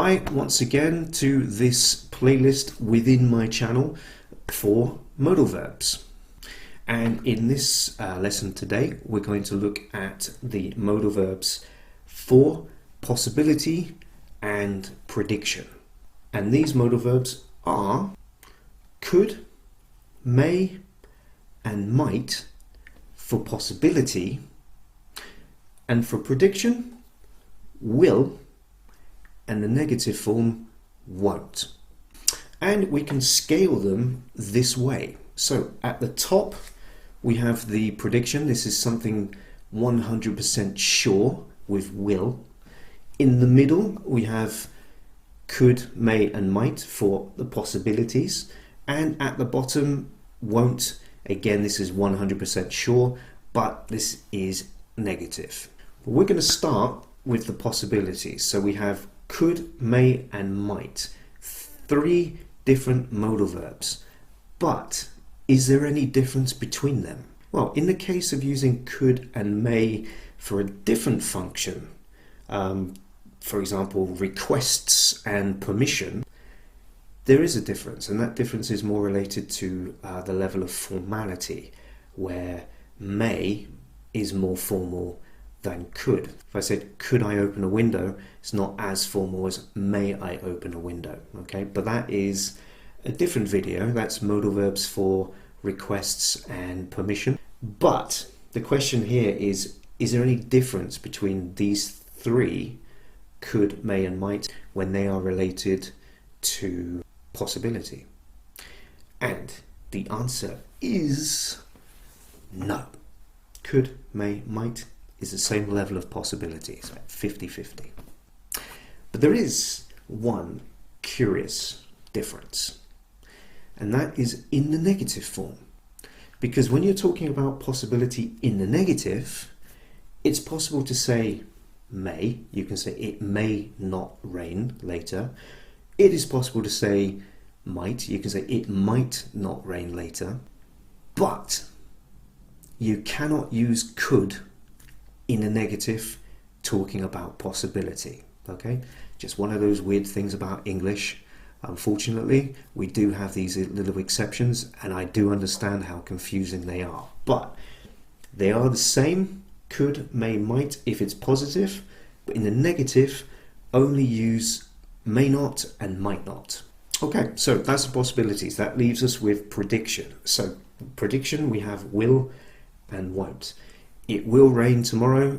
Hi once again to this playlist within my channel for modal verbs. And in this lesson today, we're going to look at the modal verbs for possibility and prediction. And these modal verbs are could, may, and might for possibility, and for prediction, will, and the negative form, won't. And we can scale them this way. So at the top, we have the prediction. This is something 100% sure with will. In the middle, we have could, may, and might for the possibilities. And at the bottom, won't. Again, this is 100% sure, but this is negative. We're going to start with the possibilities. So we have could, may, and might. 3 different modal verbs. But is there any difference between them? Well, in the case of using could and may for a different function, for example, requests and permission, there is a difference, and that difference is more related to the level of formality, where may is more formal than could. If I said, could I open a window, it's not as formal as may I open a window, okay? But that is a different video. That's modal verbs for requests and permission. But the question here is there any difference between these 3, could, may, and might, when they are related to possibility? And the answer is no. Could, may, might is the same level of possibility, so 50-50. But there is one curious difference, and that is in the negative form. Because when you're talking about possibility in the negative, it's possible to say may. You can say it may not rain later. It is possible to say might. You can say it might not rain later. But you cannot use could in a negative talking about possibility. Okay? Just one of those weird things about English. Unfortunately, we do have these little exceptions, and I do understand how confusing they are. But they are the same, could, may, might, if it's positive. But in the negative, only use may not and might not. Okay, so that's the possibilities. That leaves us with prediction. So prediction, we have will and won't. It will rain tomorrow.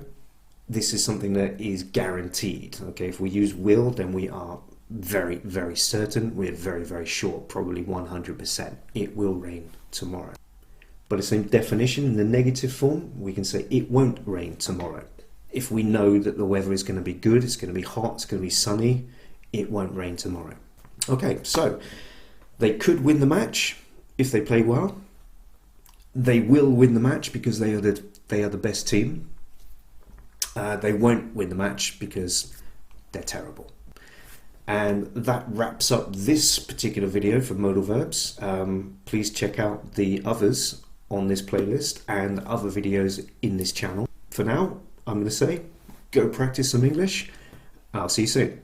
This is something that is guaranteed. Okay, if we use will, then we are very, very certain. We're very, very sure, probably 100%. It will rain tomorrow. But the same definition in the negative form, we can say it won't rain tomorrow. If we know that the weather is going to be good, it's going to be hot, it's going to be sunny, it won't rain tomorrow. Okay, so they could win the match if they play well. They will win the match because they are the best team. They won't win the match because they're terrible. And that wraps up this particular video for modal verbs. Please check out the others on this playlist and other videos in this channel. For now, I'm going to say, go practice some English. I'll see you soon.